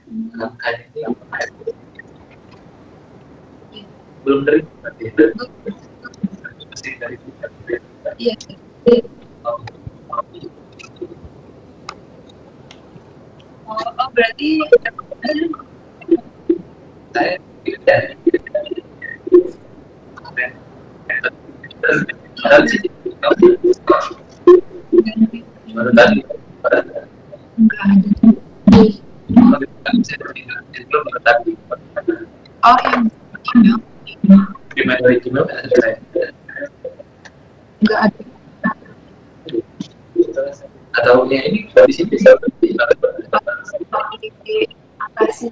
Angka itu yang belum terima ya. Masih dari Iya. Oh, berarti saya tidak baru tadi enggak ada. Oh, yang gimana dari Gmail saya enggak ada. atau ya ini di sini bisa Aplikasi.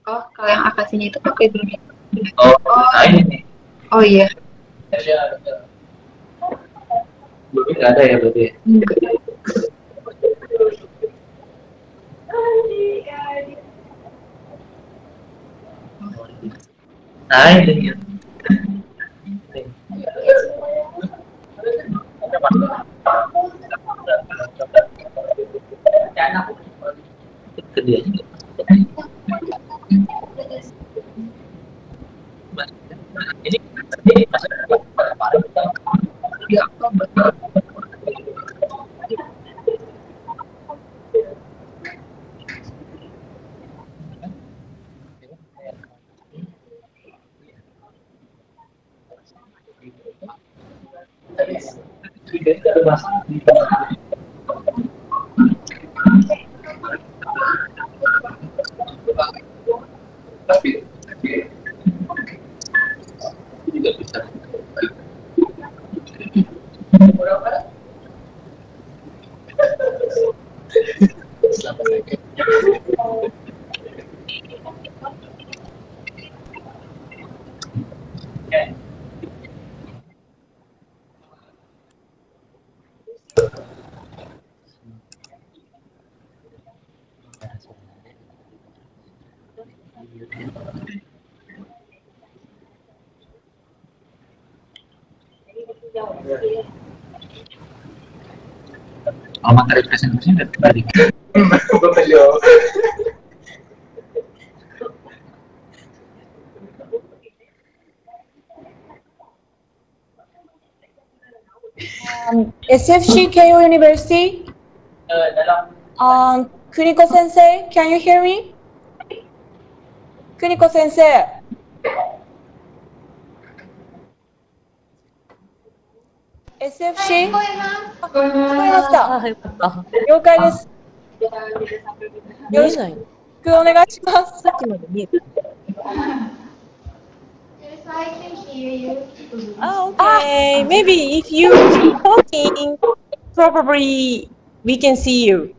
Oh, kalau yang akasinya itu pakai dunia. oh ini nih Oh iya. belum nggak ada ya berarti Enggak. nah ini ke dia ini Di Oktober. tapi juga bisa kalau materi presentasinya udah terbalik SFC Keio University. Kuniko Sensei, can you hear me? Kuniko Sensei. SFC? 聞こえますか？了解です。よろしくお願いします。さっきまで見えてた。I can hear you. Okay. Maybe if you keep talking, probably we can see you.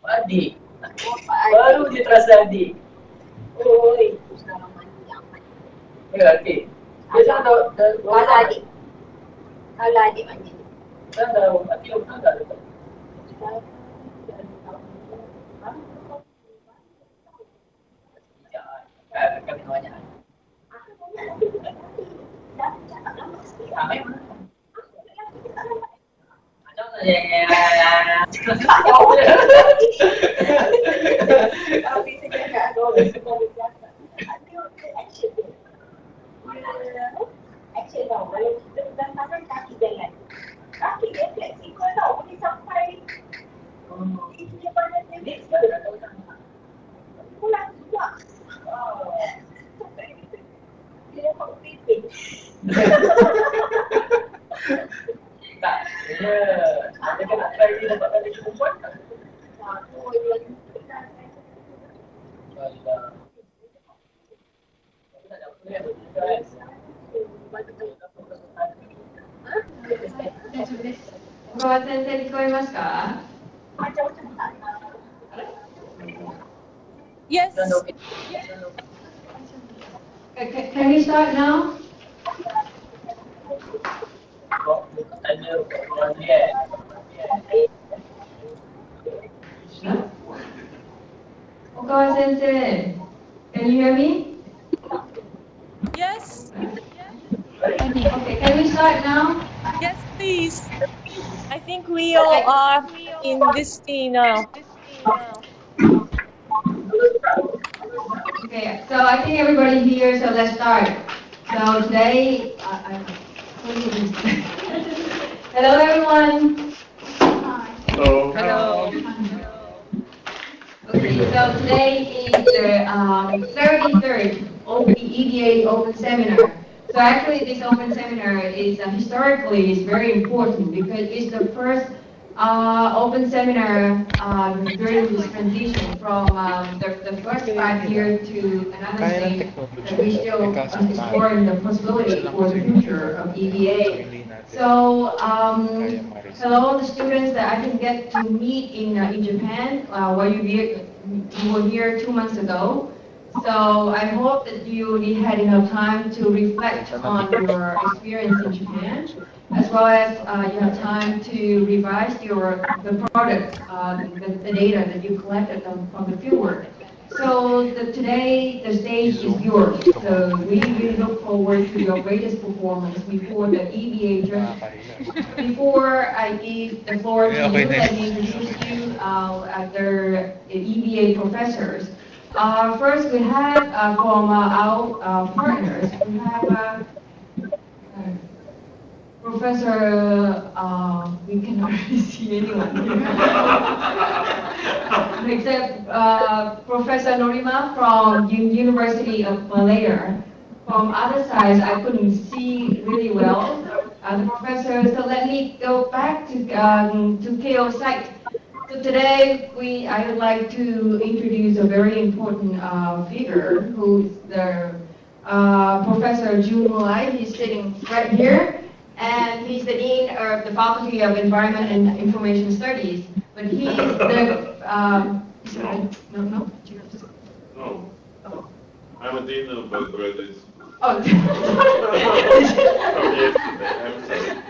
Adi, baru di Trans Adi. Oh, itu sekarang manjaman. Ya, oke. Biasa ada Kalau adik. Kalau adik manjat. ada Adi yang ada. Kan namanya. Tapi saya nggak tahu semua biasa. Ada action dia. Action tau. Kalau kita pegang tangan kaki jalan. Kaki dia fleksibel tau. Boleh sampai itu dia pada dia pulang juga. Dia dapat pipin. Tak, ada kan nak try dia dapat tadi perempuan tak? Aku dia Yes. Can we start now? Okawa Sensei, can you hear me? Yes. Okay, can we start now? Yes, please. I think we all are in this scene now. Okay, so I think everybody here, so let's start. So today, hello everyone. Hello. Okay, so today is the 33rd EBA Open Seminar. So actually this Open Seminar is historically is very important because it's the first open seminar during this transition from the first 5 year to another stage that we still exploring the possibility for the future of EBA. So hello the students that I can get to meet in Japan where you were here 2 months ago. So I hope that you really had enough time to reflect on your experience in Japan, as well as you have time to revise the product, the data that you collected from the fieldwork. So today the stage is yours. So we really look forward to your greatest performance before the EBA journey. Before I give the floor to you, let me introduce you the EBA professors. First, we have from our partners, we have Professor, we cannot really see anyone except Professor Norima from University of Malaya. From other sides, I couldn't see really well the professor, so let me go back to KO site. So today, I would like to introduce a very important figure who is the Professor Jun Mulai. He's sitting right here, and he's the Dean of the Faculty of Environment and Information Studies. But he is the, no? No. I'm a Dean of graduate school. Oh, I'm sorry.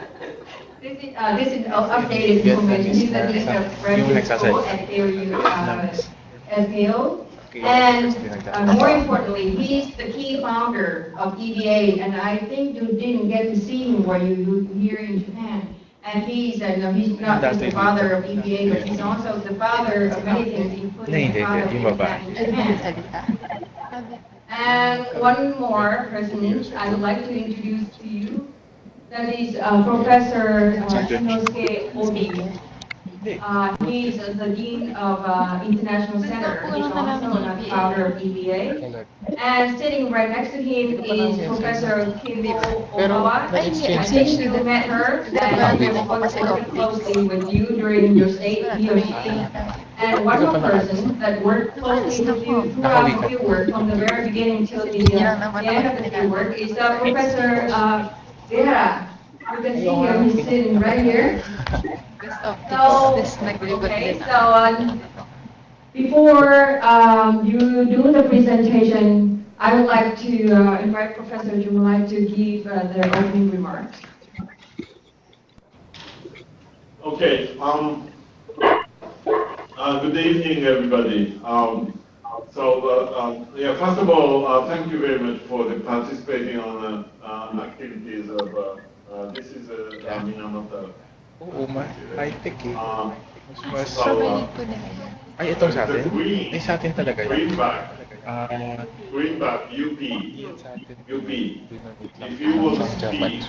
This is updated information. He's the Dean of Graduate School at AOU SKO. And more importantly, he's the key founder of EBA, and I think you didn't get to see him while you were here in Japan. And he's not just the father of EBA, but he's also the father of many things, including the father of internet in Japan. And one more person I would like to introduce to you. That is Professor Shinosuke Obi. He's the Dean of International Center. He's also the founder of EBA. And sitting right next to him is Professor Kimbo Okawa. I think you met her and she has worked very closely with you during your stay, he or she. And one more person that worked closely with you throughout the fieldwork from the very beginning till the end of the fieldwork is Professor Vera. You can see him, he's sitting right here. So, okay, so before you do the presentation, I would like to invite Professor Jumulai to give the opening remarks. Okay. Good evening, everybody. Yeah. First of all, thank you very much for the participating on the activities of This is Minamata. Oo, high-tech eh. Mas, So, ay, itong sa atin? green, Ay, sa atin talaga yan. greenback, Yan UP. sa atin. UP. If you will speak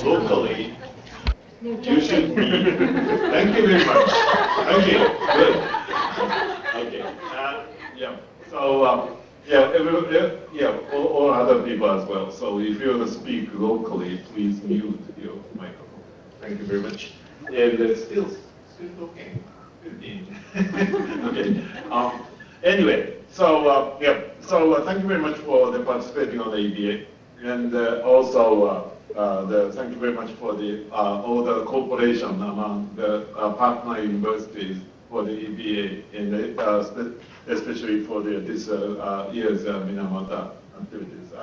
locally, you should be. Thank you very much. Okay, good. Okay. Yeah. So all other people as well. So if you want to speak locally, please mute your microphone. Thank you very much. And still okay. 15. Okay. Anyway, so thank you very much for the participating on the EBA, and also thank you very much for the all the cooperation among the partner universities for the EBA, and especially for this year's Minamata activities.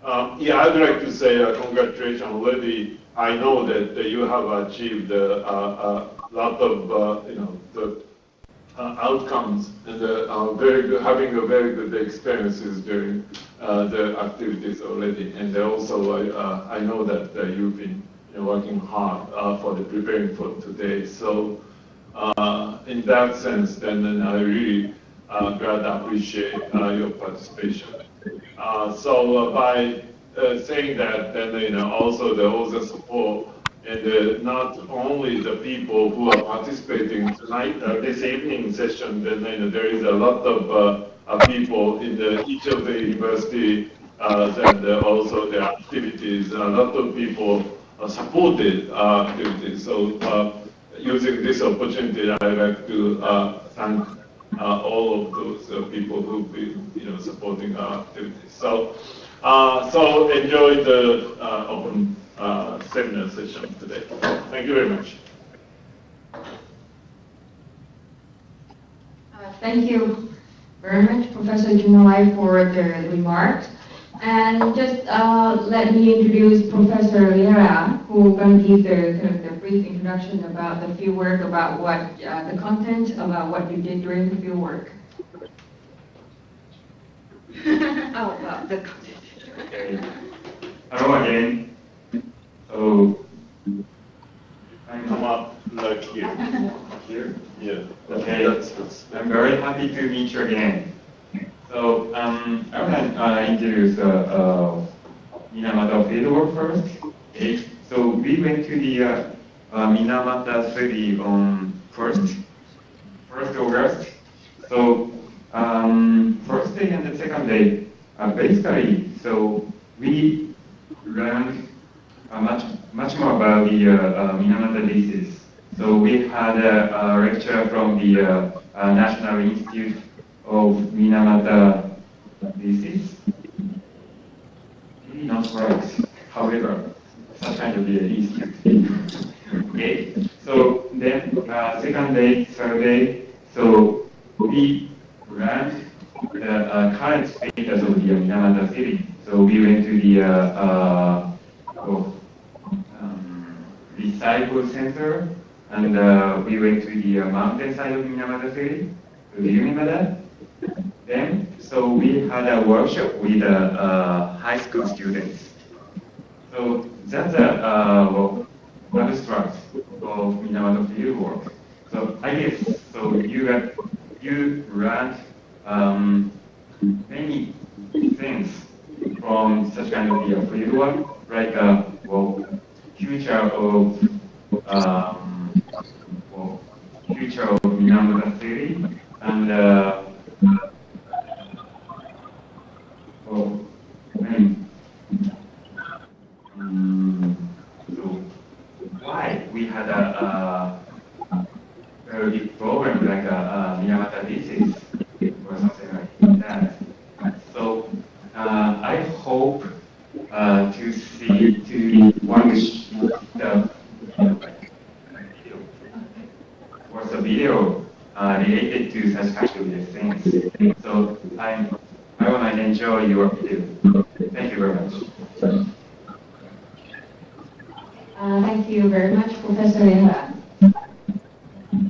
I'd like to say congratulations already. I know that you have achieved a lot of the outcomes and very good, having a very good experiences during the activities already. And also, I know that you've been working hard for the preparing for today. So, in that sense, then I really glad appreciate your participation. So by saying that, then also all the support. And not only the people who are participating tonight, this evening session, then there is a lot of people in each of the university and also the activities. A lot of people supported activities. So using this opportunity, I'd like to thank all of those people who've been supporting our activities. So enjoy the open seminar session today. Thank you very much. Thank you very much, Professor Junolai, for the remarks. And just let me introduce Professor Lera, who is going to give the brief introduction about the fieldwork, about what the content, about what you did during the fieldwork. Oh, well, the content. Okay. Hello again. So, Come up like here. here? Yeah. Okay. That's I'm very happy to meet you again. So, I want to introduce Minamata Fieldwork first. Okay. So, we went to the Minamata city on 1st August. So, first day and the second day, basically, so we learned much more about the Minamata disease. So we had a lecture from the National Institute of Minamata disease. Maybe not right, however, such kind of the institute. Okay, so then second day, third day, so we learned the current status of the Minamata city. So we went to the recycle center, and we went to the mountain side of Minamata city. Do you remember that? Then, so we had a workshop with high school students. So that's abstract of Minamata Fieldwork. So I guess so you learned many things from such kind of fieldwork, like future of Minamata city, and so why we had a very big problem like Minamata disease or something like that. So I hope to watch the video related to such kind of things. So I want to enjoy your video. Thank you very much. Thank you very much, Professor Lera.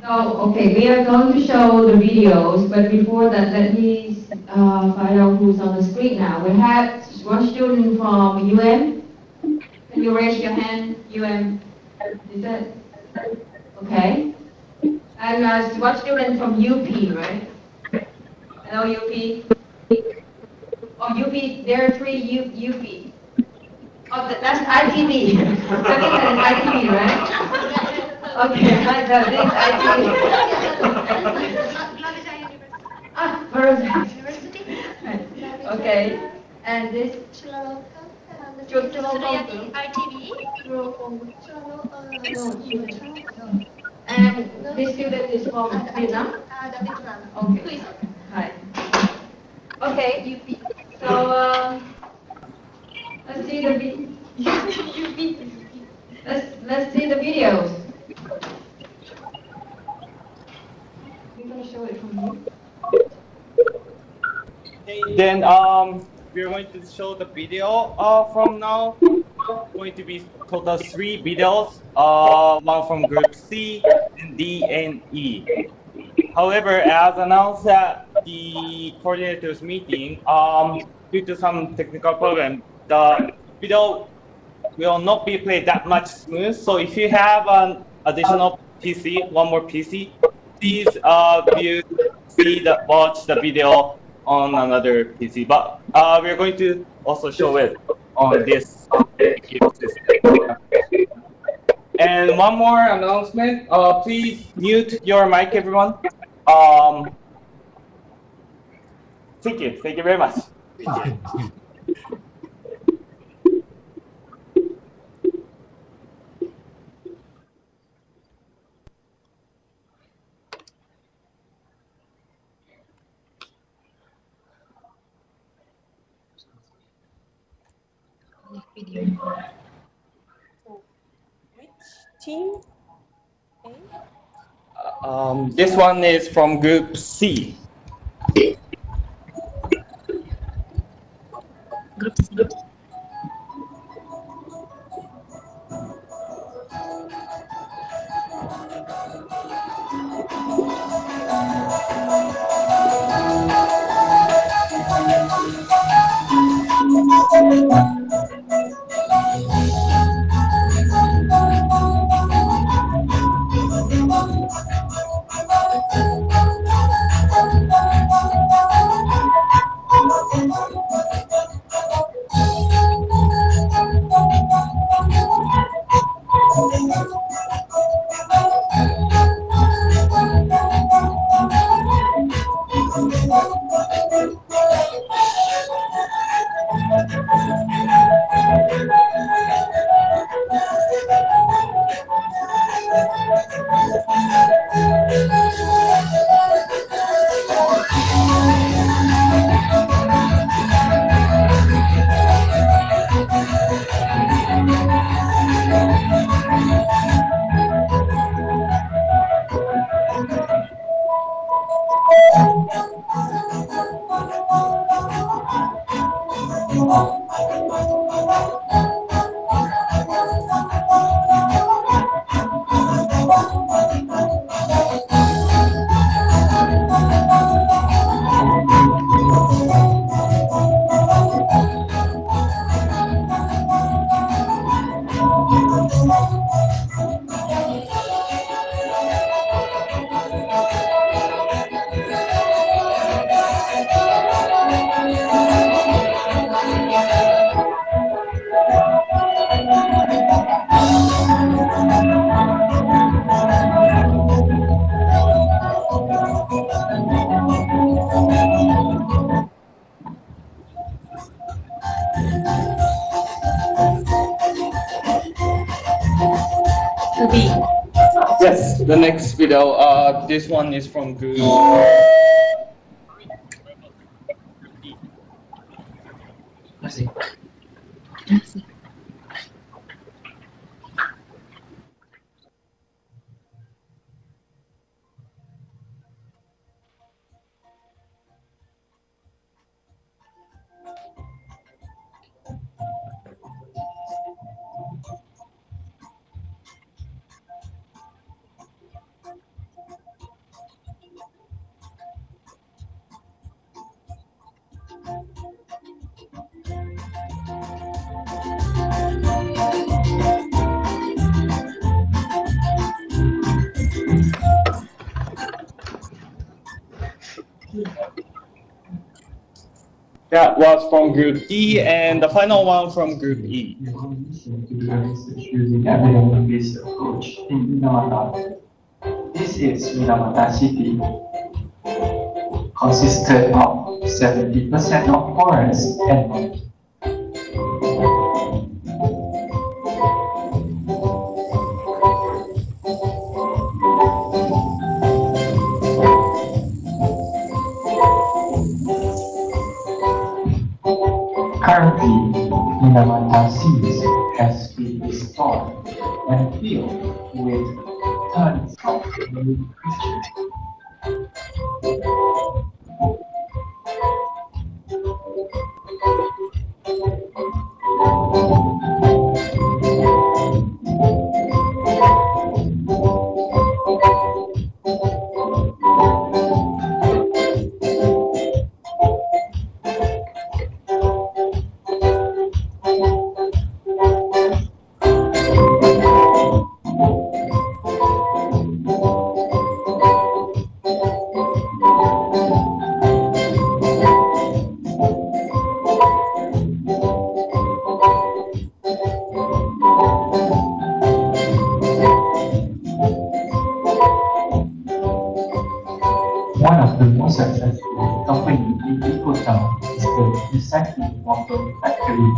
So, okay, we are going to show the videos, but before that, let me find out who's on the screen now. We have one student from UN. Can you raise your hand, is that, okay. And what student from UP, right? Hello, UP. Oh, UP, there are three UP. Oh, that's ITV. That is ITV, right? Okay, this is ITV. Ah, University. Okay, and this Suryadi ITV. No. And this student is from Vietnam? Vietnam. Okay. Hi. Okay, UP. So, let's see the let's see the videos. We're gonna show it from here. Okay, then we're going to show the video from now. Going to be total 3 videos, one from group C, and D, and E. However, as announced at the coordinators meeting, due to some technical problem, the video will not be played that much smooth. So if you have an additional PC, one more PC, please watch the video on another PC. But we're going to also show it on this computer system. And one more announcement. Please mute your mic, everyone. Thank you. Thank you very much. So, which team? This one is from group C. Group C. Yes, the next video. This one is from group. Merci. That was from Group D, and the final one from Group E. Your mission to do research using evidence-based approach in Minamata. This is Minamata City, consisted of 70% of forest and mountains. Currently, Minamata Seas has been restored and filled with tons of marine creatures. One of the most successful companies in Ecotown is the recycling water factory.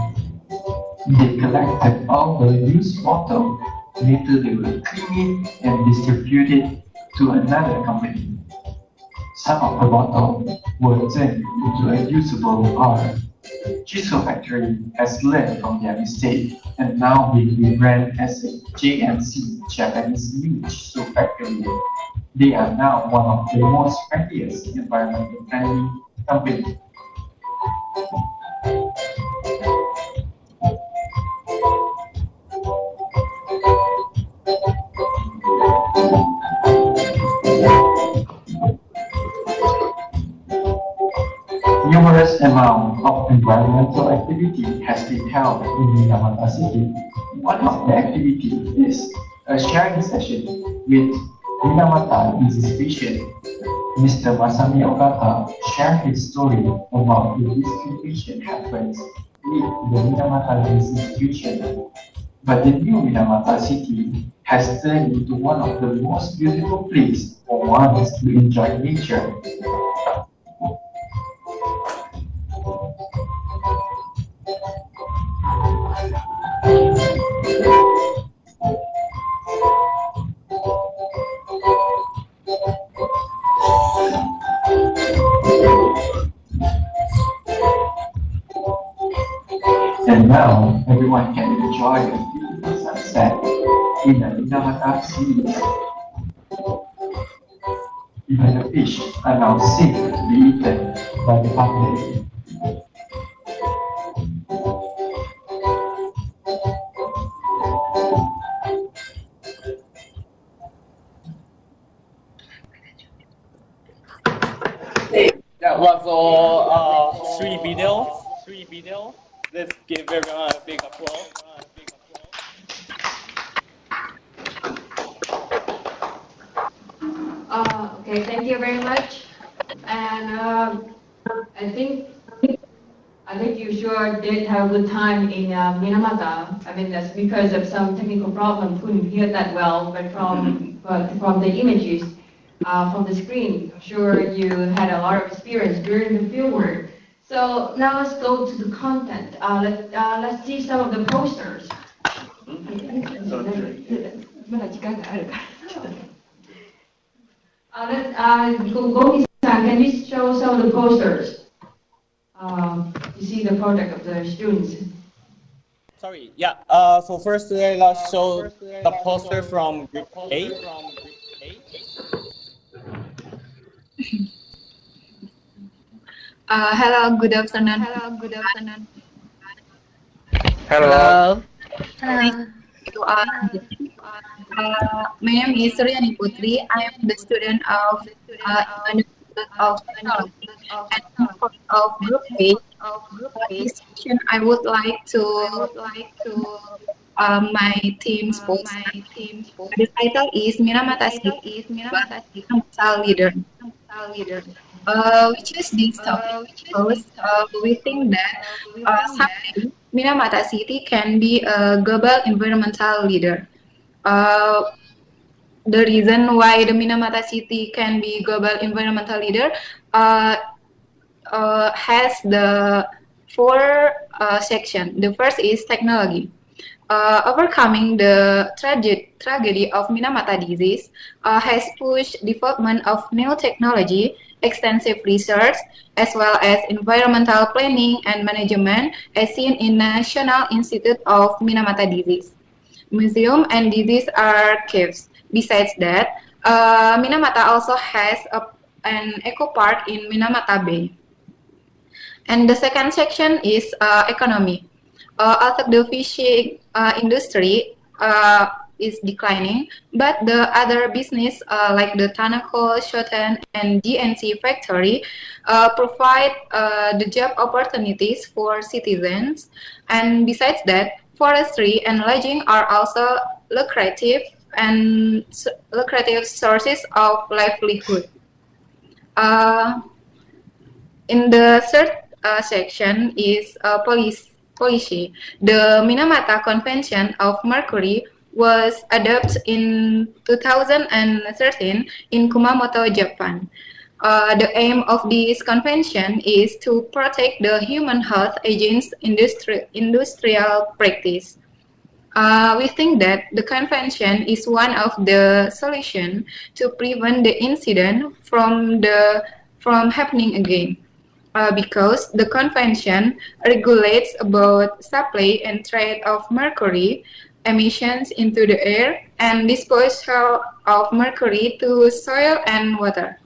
They collected all the used bottle, later they will clean it and distribute it to another company. Some of the bottles were turned into a usable art. Jisoo Factory has learned from their mistake and now being rebranded as a JMC, Japanese New Jisoo Factory. They are now one of the most friendliest environmental friendly companies. Numerous amount of environmental activity has been held in Minamata City. One of the activities is a sharing session with Minamata Institution. Mr. Masami Okata shared his story about the discrimination happens with the Minamata Institution. But the new Minamata City has turned into one of the most beautiful places for one to enjoy nature. And now everyone can enjoy a beautiful sunset in the Minamata Sea. Even the fish are now safe to be eaten by the public. That was all three videos. Let's give everyone a big applause. Okay, thank you very much. And I think you sure did have a good time in Minamata. I mean, that's because of some technical problem, couldn't hear that well, but from the images from the screen, I'm sure you had a lot of experience during the fieldwork. So now let's go to the content. Let's see some of the posters. Can you show some of the posters? You see the product of the students. Sorry, yeah. So first let's show the poster from Group A. Hello, good afternoon. Hello. My name is Suryani Putri. I am the student of of Group A. This section, I would like to my team's post. The title is Minamata City, Minamata Leader. We choose this topic because we think that someday Minamata City can be a global environmental leader. Uh, the reason why the Minamata City can be global environmental leader uh, has the four section. The first is technology. Overcoming the tragedy of Minamata disease has pushed development of new technology, extensive research, as well as environmental planning and management, as seen in National Institute of Minamata Disease. Museum and disease archives. Besides that, Minamata also has an eco park in Minamata Bay. And the second section is economy. Although the fishing industry is declining, but the other business like the Tanaco, Shoten, and GNC factory provide the job opportunities for citizens. And besides that, forestry and lodging are also lucrative and lucrative sources of livelihood. Uh, in the third section is policy. The Minamata Convention of Mercury was adopted in 2013 in Kumamoto, Japan. The aim of this convention is to protect the human health against industrial practice. We think that the convention is one of the solutions to prevent the incident from happening again. Because the convention regulates about supply and trade of mercury emissions into the air and disposal of mercury to soil and water.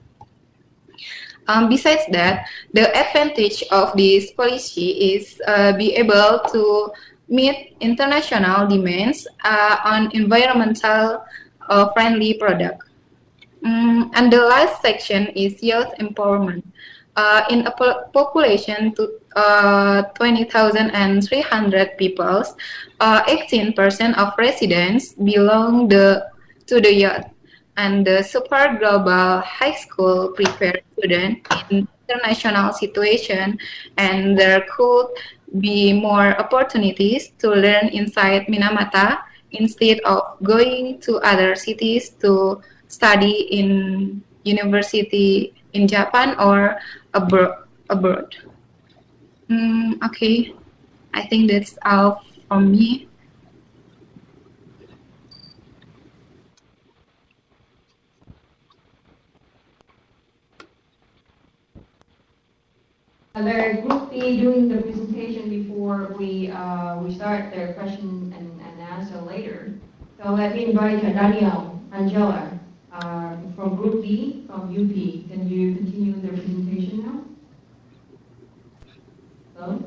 Besides that, the advantage of this policy is be able to meet international demands on environmental friendly product. And the last section is youth empowerment. In a population to 20,300 people, 18% of residents belong to the youth, and the super global high school prepare students in international situation, and there could be more opportunities to learn inside Minamata instead of going to other cities to study in university in Japan or abroad. Okay, I think that's all from me. The group B doing the presentation before we start the question and answer later. So let me invite Daniel, Angela, from group B from UP. Can you continue the presentation now? Hello?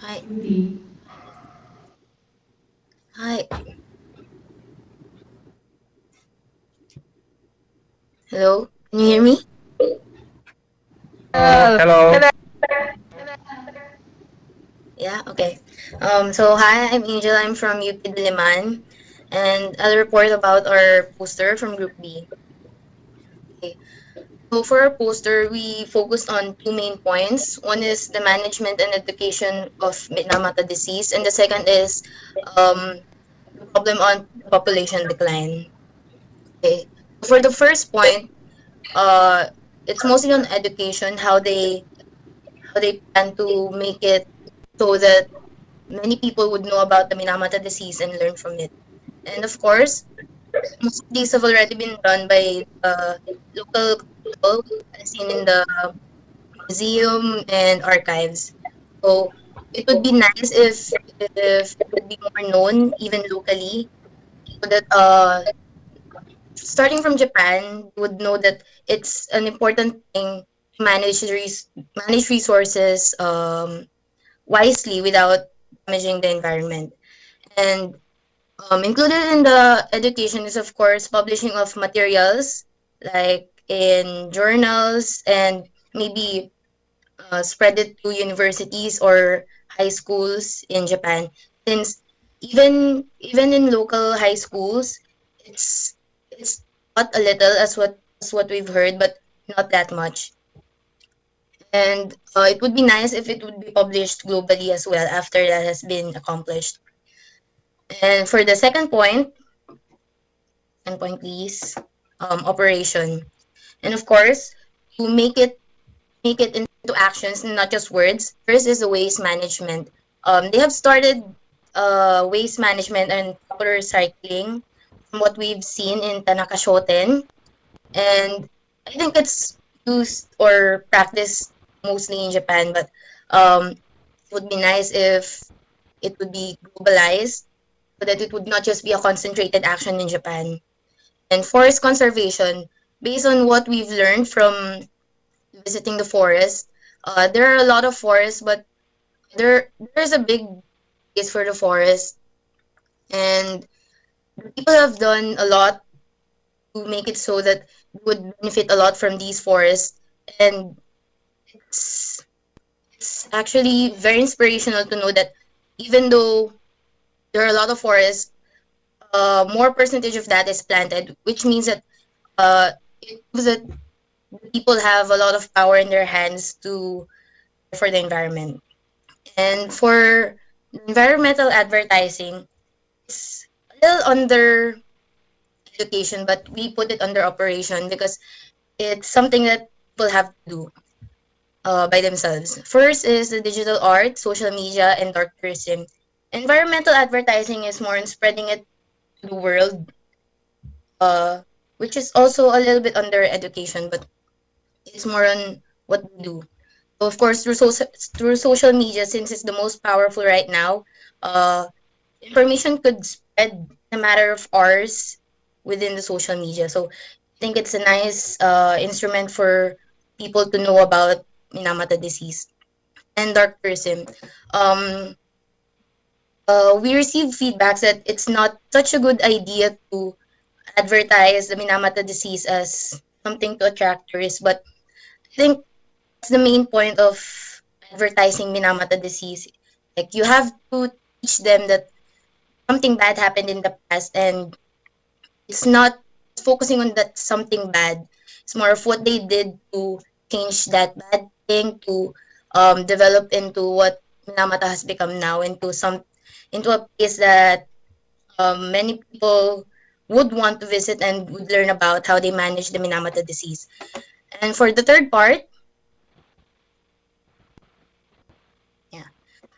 Hi. UP. Hi. Hello. Can you hear me? Hello. Yeah, okay. So hi, I'm Angel. I'm from UP Diliman, and I'll report about our poster from Group B. Okay. So for our poster, we focused on two main points. One is the management and education of Minamata disease, and the second is the problem on population decline. Okay. For the first point, it's mostly on education, how they plan to make it so that many people would know about the Minamata disease and learn from it. And of course, most of these have already been done by local people, as seen in the museum and archives. So it would be nice if it would be more known even locally, so that starting from Japan would know that it's an important thing to manage resources wisely without damaging the environment. And included in the education is, of course, publishing of materials like in journals, and maybe spread it to universities or high schools in Japan. Since even in local high schools, it's taught a little as what we've heard, but not that much. And it would be nice if it would be published globally as well after that has been accomplished. And for the second point please, operation. And of course, to make it into actions, not just words. First is the waste management. They have started waste management and proper recycling from what we've seen in Tanaka Shoten. And I think it's used or practiced mostly in Japan, but it would be nice if it would be globalized so that it would not just be a concentrated action in Japan. And forest conservation, based on what we've learned from visiting the forest, there are a lot of forests, but there's a big place for the forest, and people have done a lot to make it so that we would benefit a lot from these forests. And it's it's actually very inspirational to know that even though there are a lot of forests, more percentage of that is planted, which means that it proves that people have a lot of power in their hands to for the environment. And for environmental advertising, it's a little under education, but we put it under operation because it's something that people have to do by themselves. First is the digital art, social media, and dark tourism. Environmental advertising is more on spreading it to the world, uh, which is also a little bit under education, but it's more on what we do. So of course, through social media, since it's the most powerful right now, uh, information could spread in a matter of hours within the social media. So I think it's a nice instrument for people to know about Minamata disease and dark tourism. Um, we received feedbacks that it's not such a good idea to advertise the Minamata disease as something to attract tourists, but I think that's the main point of advertising Minamata disease. Like you have to teach them that something bad happened in the past, and it's not focusing on that something bad. It's more of what they did to change that bad thing to develop into what Minamata has become now, into a place that many people would want to visit and would learn about how they manage the Minamata disease. And for the third part, yeah,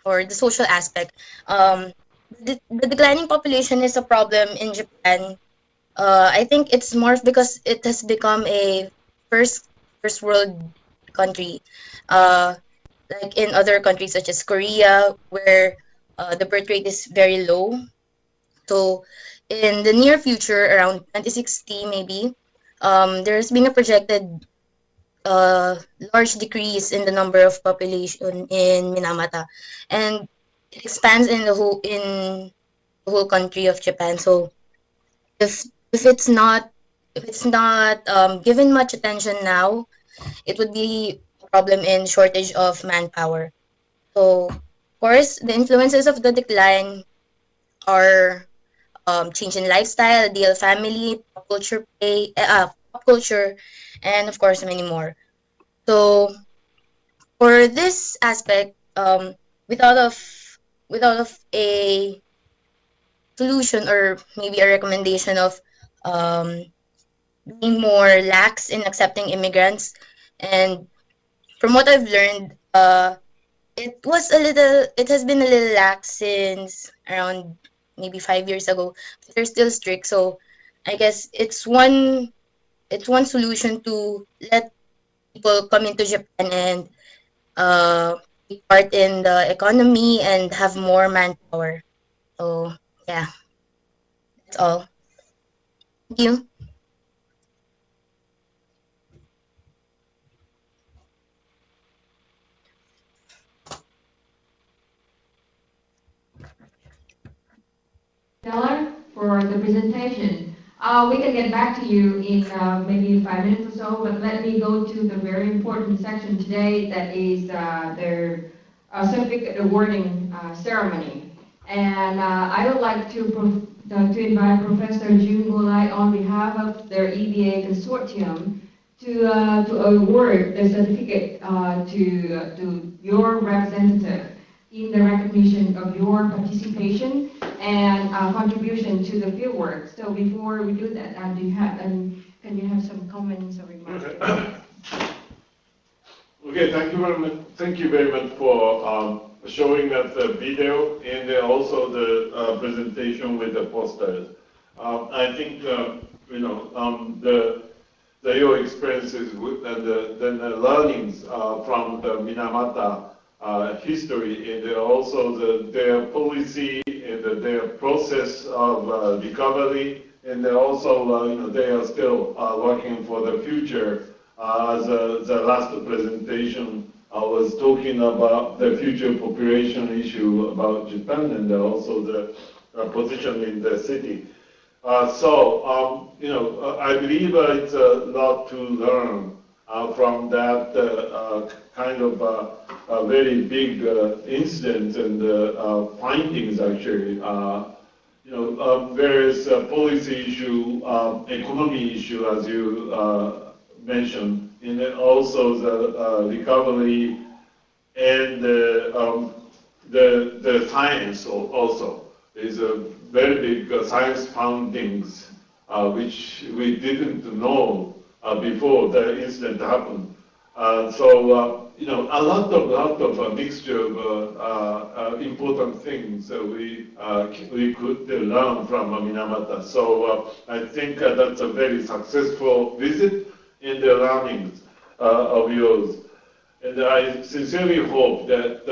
for the social aspect, the declining population is a problem in Japan. I think it's more because it has become a first first world country, uh, like in other countries such as Korea, where the birth rate is very low. So in the near future, around 2060 maybe, there's been a projected large decrease in the number of population in Minamata, and it expands in the whole country of Japan. So if if it's not given much attention now, it would be a problem in shortage of manpower. So of course, the influences of the decline are change in lifestyle, ideal family, pop culture, and of course many more. So for this aspect, we thought of a solution or maybe a recommendation of um, being more lax in accepting immigrants. And from what I've learned, it has been a little lax since around maybe 5 years ago. But they're still strict, so I guess it's one solution to let people come into Japan and take part in the economy and have more manpower. So yeah, that's all. Thank you. Stella, for the presentation. We can get back to you in maybe 5 minutes or so, but let me go to the very important section today that is their certificate awarding ceremony. And I would like to invite Professor Jun Gulai on behalf of their EBA consortium to award the certificate to your representative in the recognition of your participation and contribution to the fieldwork. So before we do that, can you have some comments or remarks? Okay, thank you very much for showing us the video and also the presentation with the posters. I think your experiences and then the learnings from the Minamata history and also their policy and their process of recovery, and also they are still working for the future. As the last presentation, I was talking about the future population issue about Japan and also the position in the city. I believe it's a lot to learn from that kind of a very big incident and findings actually. Various policy issue, economy issue, as you mentioned, and then also the recovery and the science also is a very big science findings which we didn't know before the incident happened. A lot of mixture of important things we could learn from Minamata. So I think that's a very successful visit in the learnings of yours, and I sincerely hope that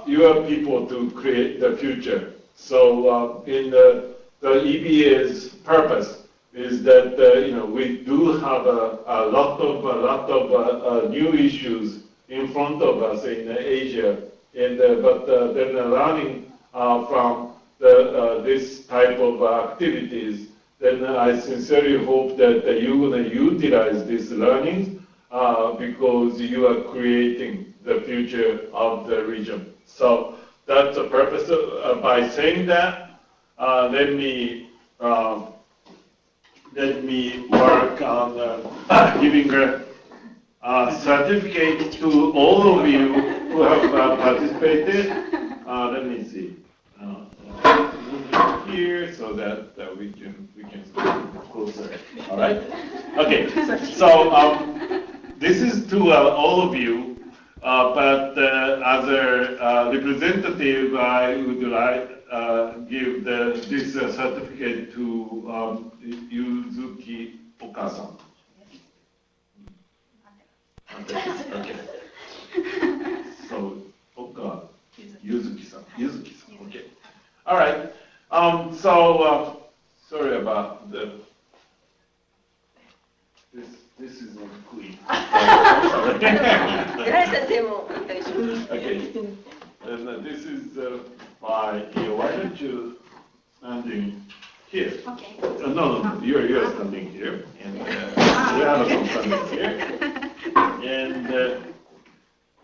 you are people to create the future. So in the EBA's purpose is that we do have a lot of new issues in front of us in Asia, and but then learning from this type of activities, then I sincerely hope that you're going to utilize these learnings because you are creating the future of the region. So that's the purpose. By saying that, let me work on giving a certificate to all of you who have participated. Let me see. Here so that we can speak closer. All right. Okay. So this is to all of you, but as a representative, I would like give this certificate to Yuzuki Okasan. Okay. So Oka Yuzuki-san. Yuzuki-san. Okay. All right. Sorry about this is not clean. Okay. And this is why don't you standing here? Okay. No, you're standing here, and the other one standing here. And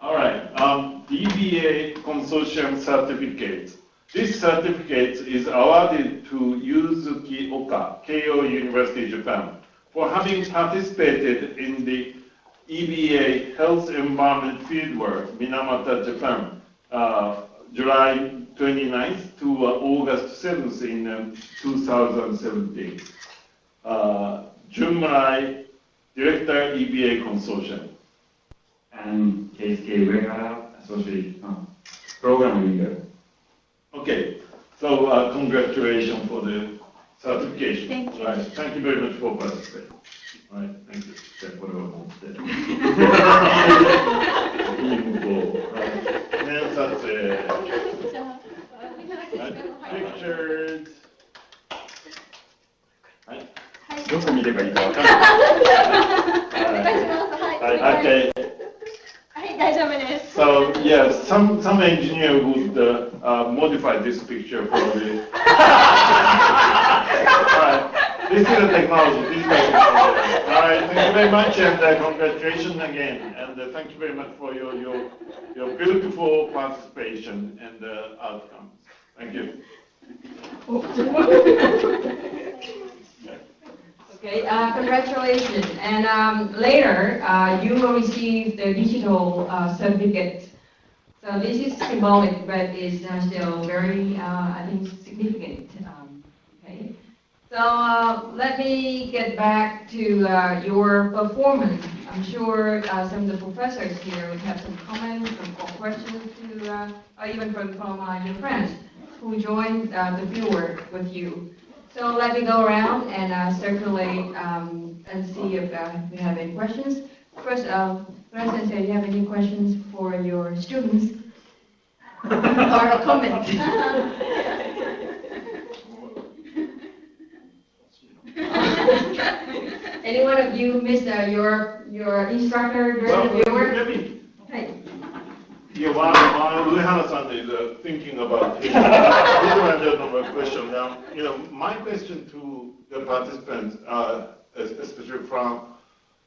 all right, EBA Consortium certificates. This certificate is awarded to Yuzuki Oka, Keio University, Japan, for having participated in the EBA Health Environment Fieldwork, Minamata, Japan, July 29th to August 7th in 2017. Junrai, Director, EBA Consortium. And Keisuke Uehara, Associate Program Leader. Okay, so congratulations for the certification. Thank you. Right. Thank you very much for participating. All right, thank you. That's what I wanted to say. And that's it. Right. Pictures. Right. どこ見ればいいかわかんない。はい。Okay. So yes, some engineer would modify this picture for the. Alright, this is the technology. Alright, thank you very much, and congratulations again, and thank you very much for your beautiful participation and outcomes. Thank you. Okay, congratulations. And later, you will receive the digital certificate. So this is symbolic, but it's still very, I think, significant. Okay. So let me get back to your performance. I'm sure some of the professors here would have some comments or questions to, or even from your friends who joined the fieldwork with you. So let me go around and circulate and see if we have any questions. First, President, do you have any questions for your students? Or a comment? Any one of you missed your instructor during the fieldwork? Okay. Yeah, while Uehara-san is thinking about his different question now, my question to the participants, especially from,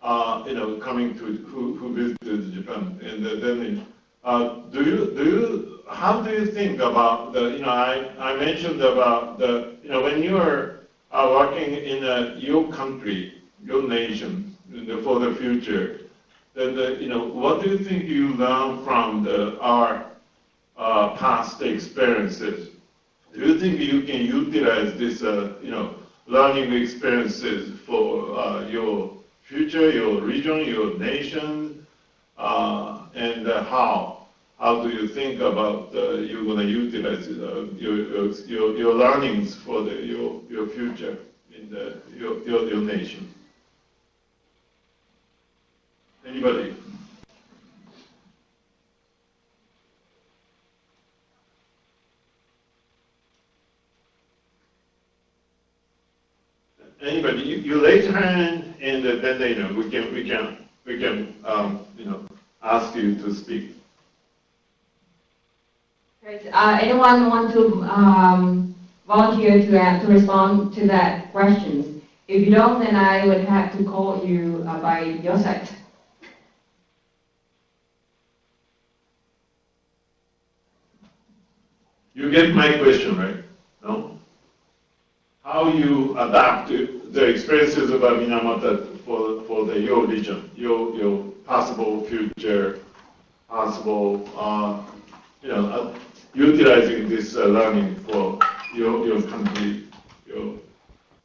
coming to who visited Japan, and then, how do you think about the, I mentioned about the, when you are working in your country, your nation, for the future, then what do you think you learn from our past experiences? Do you think you can utilize this, learning experiences for your future, your region, your nation, and how? How do you think about you're going to utilize your learnings for your future in your nation? Anybody? Anybody? You raise your hand, and then we can ask you to speak. Great. Anyone want to volunteer to respond to that question? If you don't, then I would have to call you by your side. You get my question, right? No? How you adapt the experiences of Minamata for your region, your possible future, possible, utilizing this learning for your country, your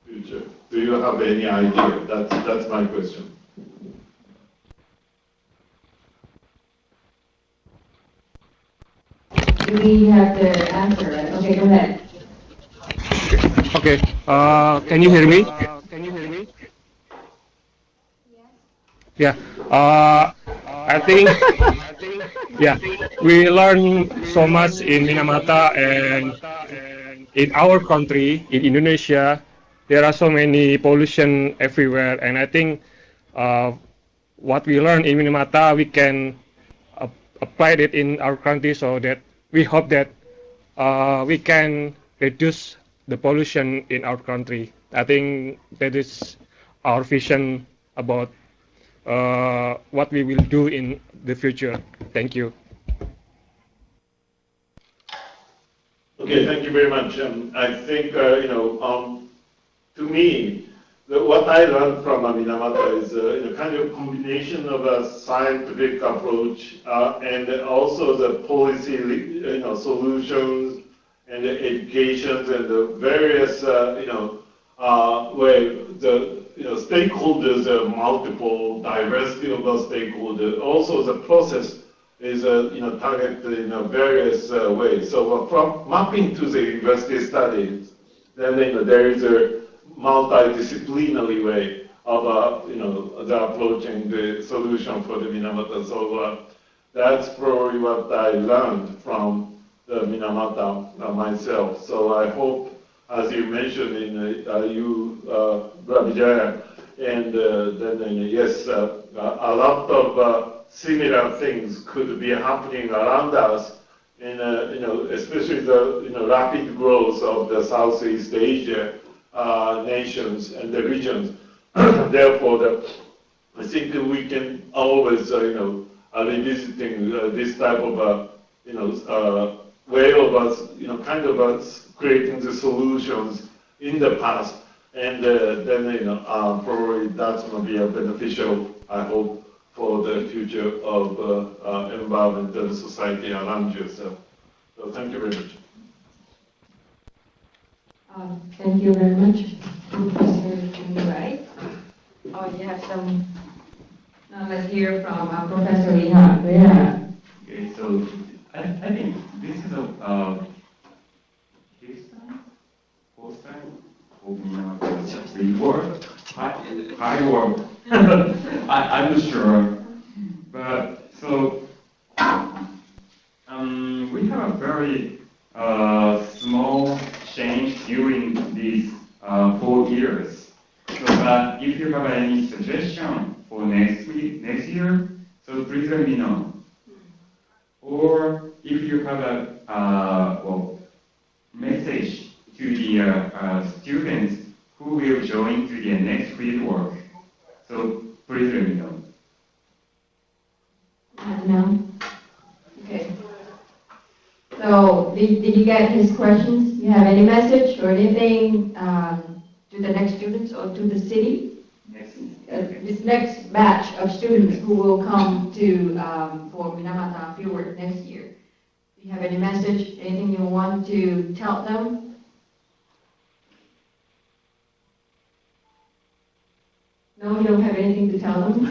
future. Do you have any idea? That's my question. We have the answer, right? Okay, go ahead. Okay. Can you hear me? Yeah. I think. Yeah. We learn so much in Minamata and in our country, in Indonesia. There are so many pollution everywhere, and I think what we learn in Minamata, we can apply it in our country, so that we hope that we can reduce the pollution in our country. I think that is our vision about what we will do in the future. Thank you. Okay, thank you very much. I think, to me, what I learned from Minamata is a kind of combination of a scientific approach and also the policy, solutions and the educations and the various, where the stakeholders are multiple, diversity of the stakeholders. Also, the process is targeted in various ways. So from mapping to the university studies, then there is a multidisciplinary way of the approaching the solution for the Minamata. So that's probably what I learned from the Minamata myself. So I hope, as you mentioned in Vijaya, and then yes, a lot of similar things could be happening around us, in especially the rapid growth of the Southeast Asia nations and the regions. Therefore, I think we can always, revisiting this type of, way of us, kind of us creating the solutions in the past And then, probably that's going to be beneficial, I hope, for the future of environment and society around yourself. So thank you very much. Thank you very much, Professor Right. Oh, you have some. Now let's hear from Professor Liha. Yeah. Okay, so I think this is a case time, post time, reward, high work. I'm not sure, but so we have a very small change during these 4 years. So, but if you have any suggestion for next year, so please let me know. Or if you have a message to the students who will join to the next fieldwork, so please let me know. No. Okay. So did you get his questions? You have any message or anything to the next students or to the city? This next batch of students who will come to for Minamata Fieldwork next year. Do you have any message, anything you want to tell them? No, you don't have anything to tell them?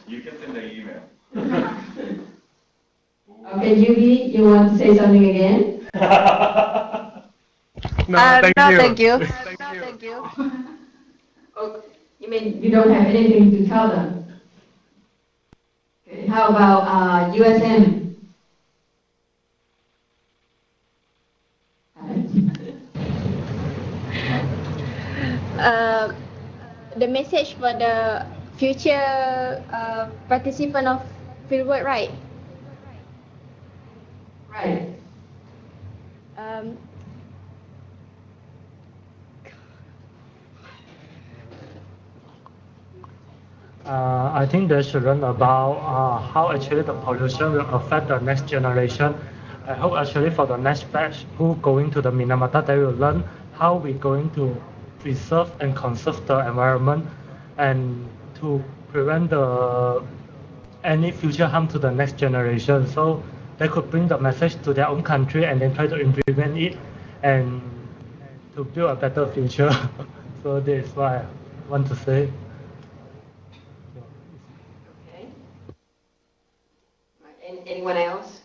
You can send an email. Okay, Yubi, you want to say something again? No, thank you. Thank you. Okay, you mean you don't have anything to tell them? Okay, how about USM? The message for the future participant of fieldwork, right? Right. I think they should learn about how actually the pollution will affect the next generation. I hope actually for the next batch who going to the Minamata, they will learn how we're going to preserve and conserve the environment and to prevent any future harm to the next generation. So they could bring the message to their own country and then try to implement it and to build a better future. So this is what I want to say. Okay. Anyone else?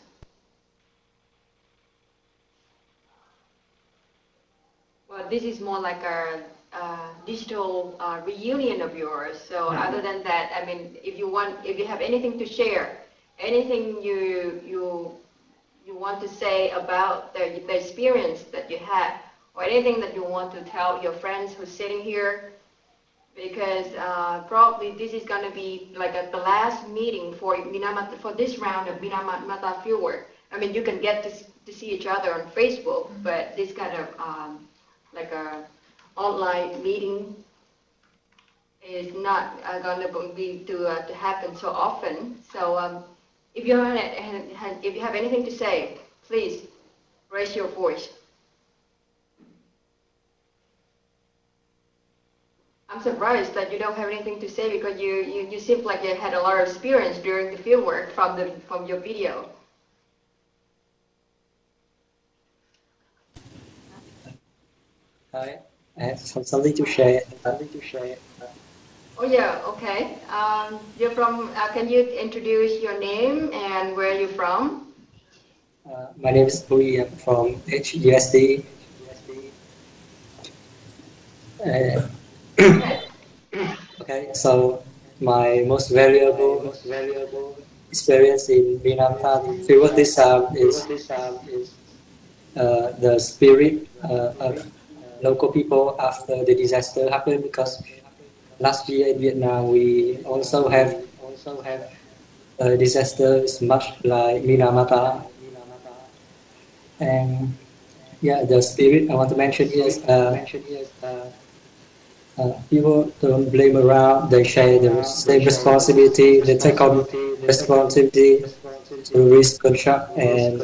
Well, this is more like a digital reunion of yours. So other than that, I mean, if you have anything to share, anything you want to say about the experience that you had, or anything that you want to tell your friends who's sitting here, because probably this is going to be like the last meeting for Minamata, for this round of Minamata Fieldwork. I mean, you can get to see each other on Facebook, but this kind of like a online meeting is not going to be to happen so often. So if you have anything to say, please raise your voice. I'm surprised that you don't have anything to say because you seem like you had a lot of experience during the fieldwork from your video. I have something to share. Oh yeah, okay. You're from. Can you introduce your name and where you're from? My name is Louis. I'm from HUSD. Okay, so my most valuable experience in Minamata Fieldwork this time is the spirit of local people after the disaster happened, because last year in Vietnam we also have disasters much like Minamata, and yeah, the spirit I want to mention here is people don't blame around, they share the same responsibility, they take on responsibility to reconstruct and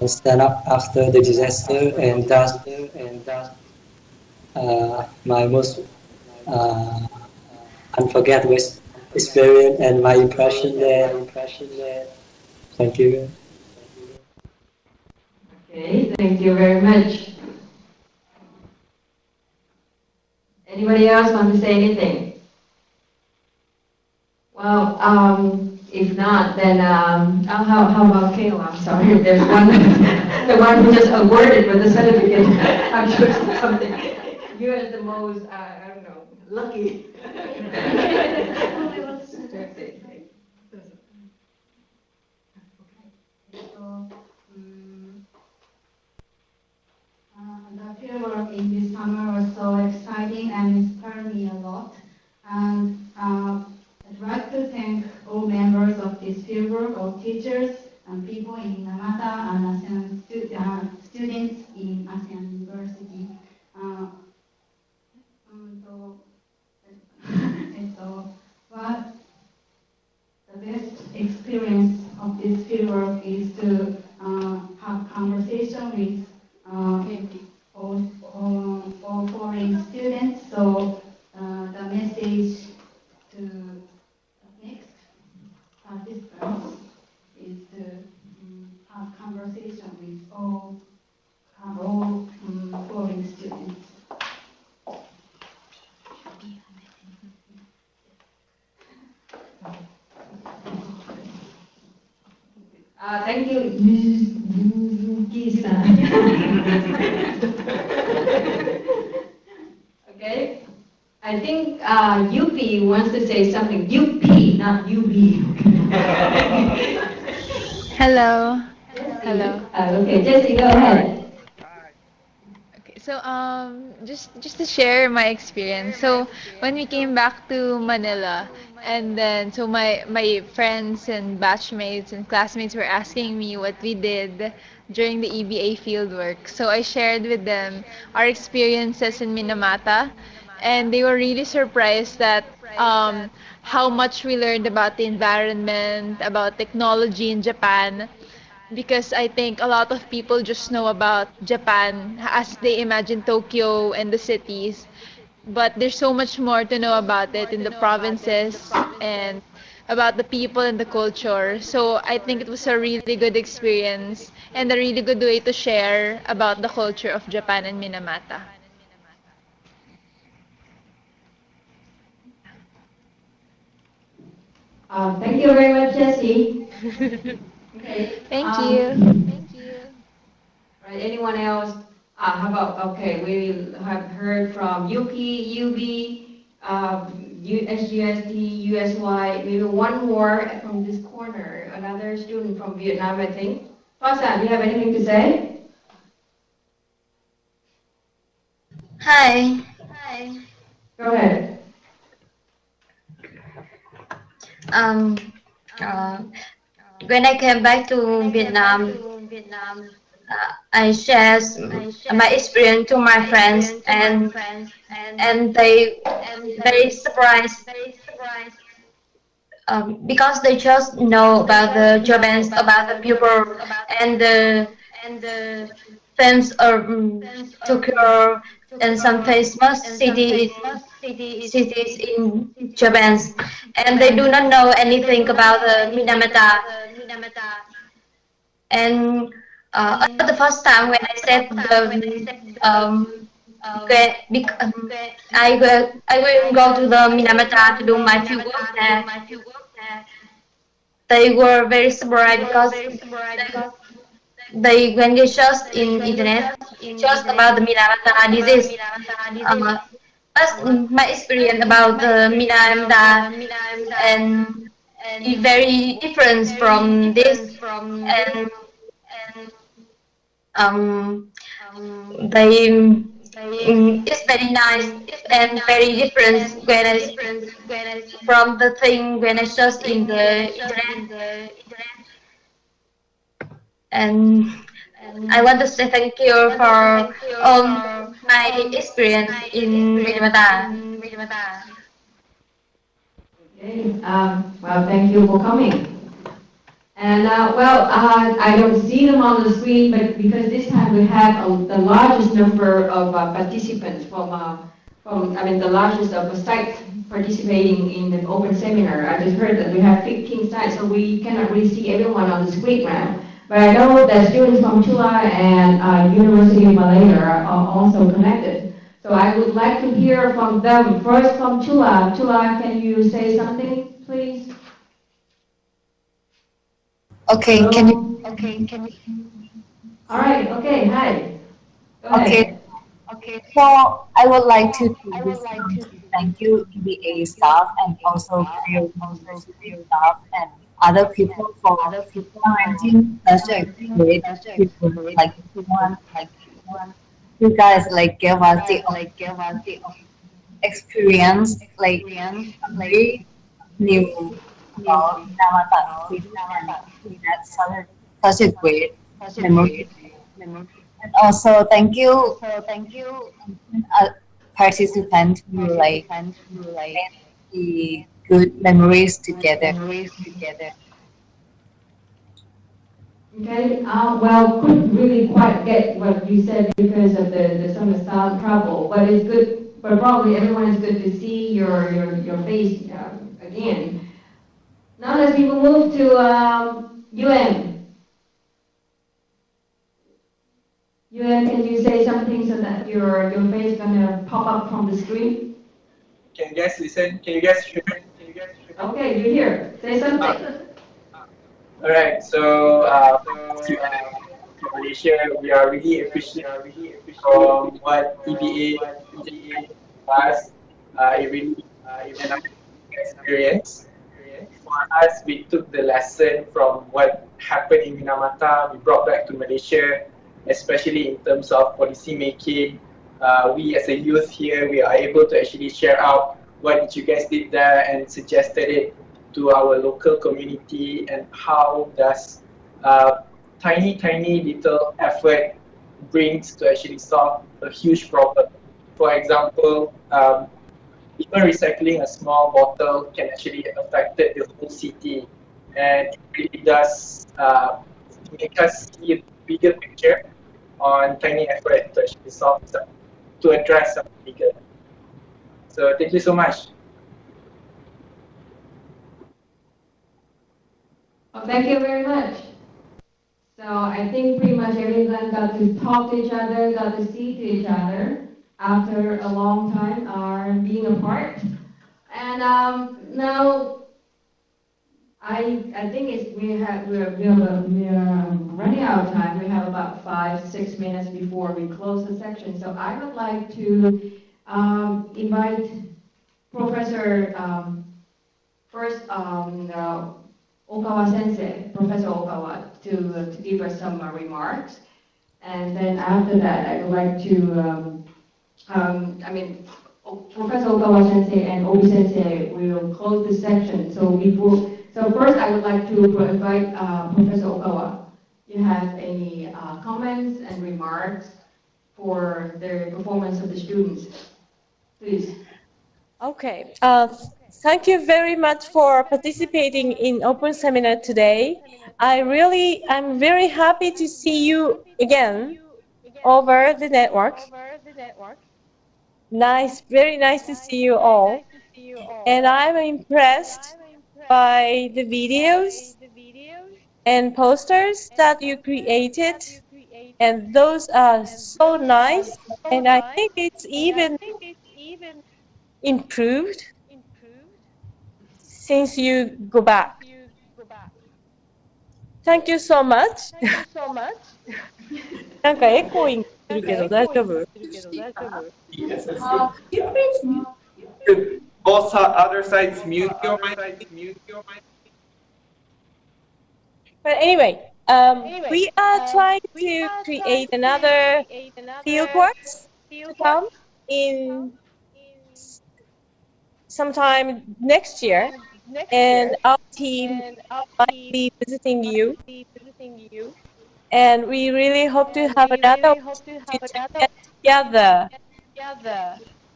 stand up after the disaster, and thus my most unforgettable experience and my impression there. Thank you. Okay, thank you very much. Anybody else want to say anything? Well, if not, then how about Kayla? I'm sorry, there's one, the one who just awarded with the certificate. I'm sure something. You are the most, I don't know, lucky. The fieldwork in this summer was so exciting and inspired me a lot. And I'd like to thank all members of this fieldwork, all teachers and people in Minamata and ASEAN students in ASEAN University. What the best experience of this fieldwork is to have conversation with all foreign students. So the message to the next participants is to have conversation with all foreign students. Thank you, Yuki-san. Okay, I think UP wants to say something. UP, not UB. Hello. Hello. Okay, Jessie, go ahead. Okay, so just to share my experience. So when we came back to Manila, and then so my friends and batchmates and classmates were asking me what we did during the EBA fieldwork. So I shared with them our experiences in Minamata, and they were really surprised that how much we learned about the environment, about technology in Japan, because I think a lot of people just know about Japan as they imagine Tokyo and the cities, but there's so much more to know about it in the provinces and about the people and the culture. So I think it was a really good experience and a really good way to share about the culture of Japan and Minamata. Thank you very much, Jessie. Okay. Thank you. Right, anyone else? How about, okay, we have heard from Yuki, UB, SGST, USY, maybe one more from this corner, another student from Vietnam, I think. Fasan, do you have anything to say? Hi. Go ahead. Um, uh, when I came back to Vietnam, I shared my experience to my friends, and they very surprised because they just know about the Jabans, about the people, and the films of Tokyo and some famous cities in Japan, and they do not know anything about the Minamata. And the first time when I said I will go to the Minamata to do my field work there. They were very surprised because when they search in internet just about the Minamata disease. That's my experience about the Minamata, and it's very different from this, and um, they it's very nice and very different from the thing when I search in the internet. And I want to say thank you for all my experience in Minamata. Okay, well, thank you for coming. And I don't see them on the screen, but because this time we have the largest number of participants the largest of the sites participating in the open seminar. I just heard that we have 15 sites, so we cannot really see everyone on the screen now. But I know that students from Chula and University of Malaya are also connected. So I would like to hear from them. First from Chula. Chula, can you say something, please? Okay, Hello? can you? All right, okay, hi. Go Okay, ahead. so I would like to take this time to thank you, EBA staff, and also Career University staff and other people for arranging such a great event like this one. You guys like gave us the experience, like very new about Minamata City, and we had such a great memory. And also thank you participants who like made the good memories together. Okay, couldn't really quite get what you said because of some of the sound trouble, but it's good, but probably everyone is good to see your face again. Now let's move to UM. UM, can you say something so that your face gonna pop up from the screen? Can you guys listen? Can you guys hear? Okay, you're here. Say something. All right. So, to Malaysia, we are really appreciative from what EBA just us. It really an experience. For us, we took the lesson from what happened in Minamata. We brought back to Malaysia, especially in terms of policy making. We as a youth here, we are able to actually share out what you guys did there and suggested it to our local community and how does tiny little effort brings to actually solve a huge problem. For example, even recycling a small bottle can actually affect the whole city, and it really does make us see a bigger picture on tiny effort to actually solve to address something bigger. So thank you so much. Oh, thank you very much. So I think pretty much everyone got to talk to each other, got to see to each other after a long time being apart. And now I think we're running out of time. We have about 5-6 minutes before we close the section. So I would like to invite Professor first Okawa Sensei, Professor Okawa, to give us some remarks. And then after that, I would like to, Professor Okawa Sensei and Obi Sensei will close this section. So first I would like to invite Professor Okawa. You have any comments and remarks for the performance of the students? Please. Okay. Thank you very much for participating in Open Seminar today. I'm very happy to see you again over the network. Nice, very nice to see you all. And I'm impressed by the videos and posters that you created. And those are so nice. And I think it's even improved since you go back. Thank you so much. なんかエコーイングするけど大丈夫？ Yes. Could you please mute? Could both other sides mute your mic? But anyway, we are trying to create another fieldworks to come in sometime next year, and our team might be visiting you. And we really hope to have another opportunity to get together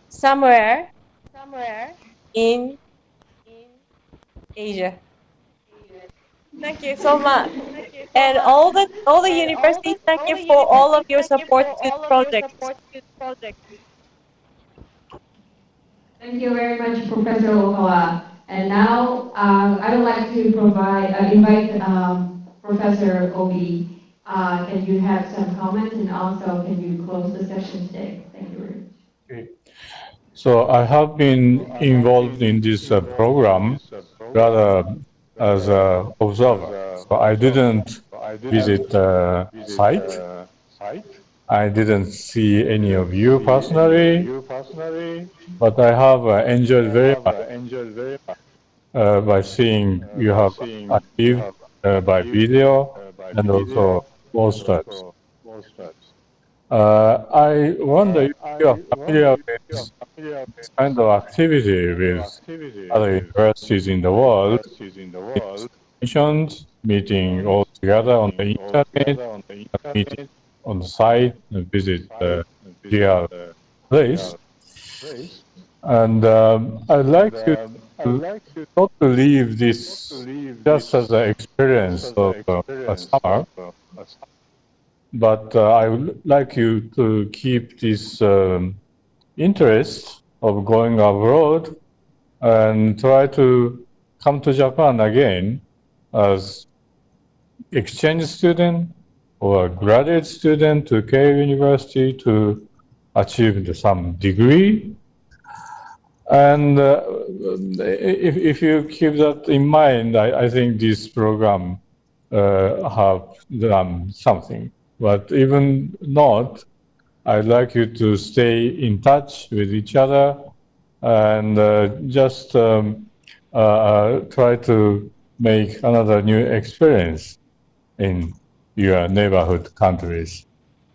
somewhere in Asia. Thank you so much. And all the universities, thank you for all of your support to the project. Thank you very much, Professor Okawa. And now I would like to invite Professor Obi. Can you have some comments and also can you close the session today? Thank you very much. Okay. So I have been involved in this program rather as an observer. So I didn't visit the site. I didn't see any of you personally, but I have enjoyed very much by seeing you have achieved by video and also posters. I wonder if you are familiar with this kind of activity with other universities in the world, missions, meeting all together on the internet, meeting on the site, and visit the real place. And I'd like you to not to leave this just as an experience of a summer, but I would like you to keep this interest of going abroad and try to come to Japan again as exchange student or graduate student to Keio University to achieve some degree. And if you keep that in mind, I think this program have done something. But even not, I'd like you to stay in touch with each other and just try to make another new experience in your neighborhood countries.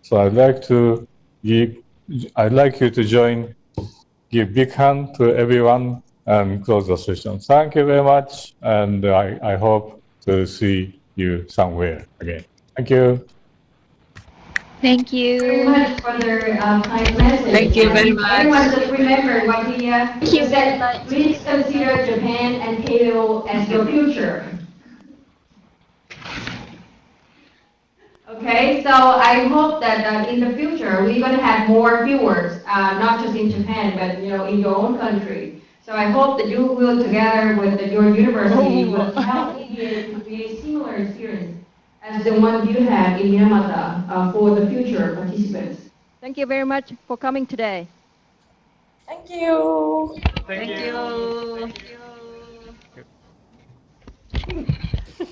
So I'd like you to give big hand to everyone and close the session. Thank you very much, and I hope to see you somewhere again. Thank you. Thank Very you. much for their kind message. Thank you very much. Everyone just remember what he Thank you very said. much. Please consider Japan and Keio as your future. Okay, so I hope that in the future we're going to have more viewers, not just in Japan, but in your own country. So I hope that you will, together with your university, will help EBA to create similar experience as the one you have in Minamata for the future participants. Thank you very much for coming today. Thank you. Thank you.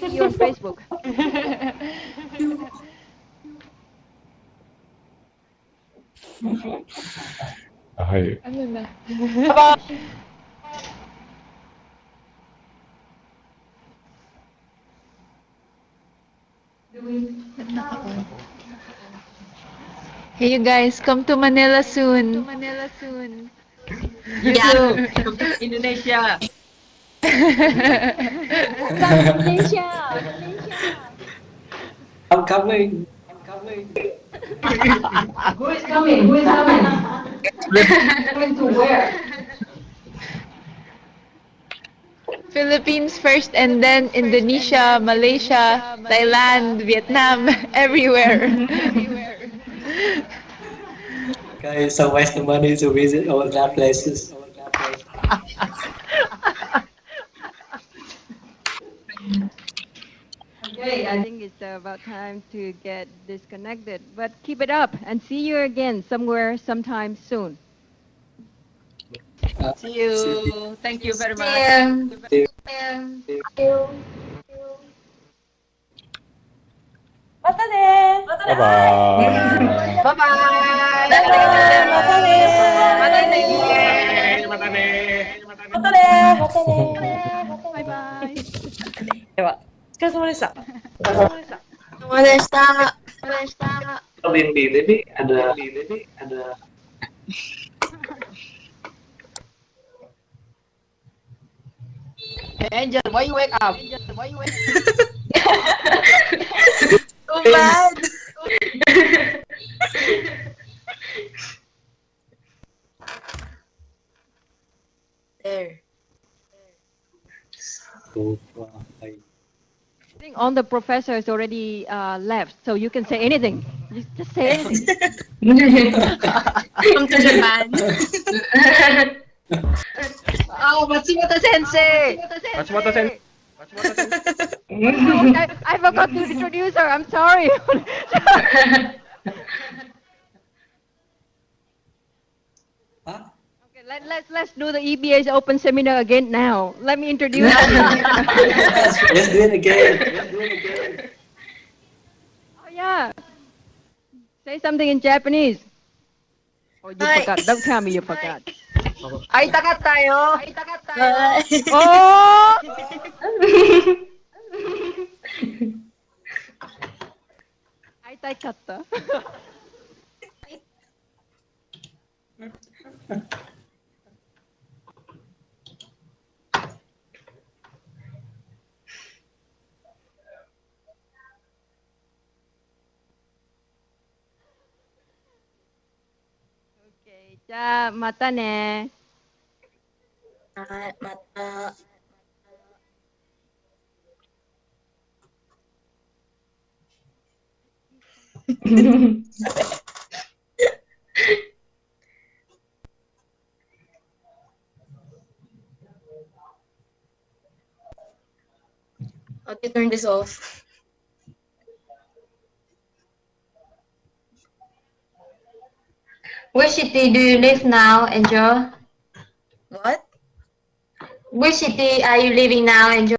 See you on Facebook. Hi. Ano na? Hey, you guys, come to Manila soon. You too. Come to Indonesia. Malaysia. I'm coming. Who is coming? Who is coming? Coming to where? Philippines first and then Indonesia, Malaysia, Thailand, Vietnam, everywhere. Guys, so waste the money to visit all that places. Okay, I think it's about time to get disconnected. But keep it up and see you again somewhere, sometime soon. See you. Thank you very much. Mata ne. Bye bye. Bye-bye. Mata ne. Mata ne. Bye bye. では、お疲れ様でした。 Sama desta. Ini ada Hey, Angel, why you wake up? So bad. There. so all the professors already left, so you can say anything. Just say anything. Come to Japan. Oh, Matsumoto Sensei! Matsumoto Sensei. No, I forgot to introduce her. I'm sorry. Okay, let's do the EBA's Open Seminar again now. Let me introduce you. Let's do it again. Oh yeah. Say something in Japanese. Oh, you forgot. Don't tell me you forgot. Ay, takat tayo! Oh! I take kata. Okay, じゃあまたね。はい、また。How do you turn this off? Which city do you live now, Angel? What? Which city are you living now, Angel?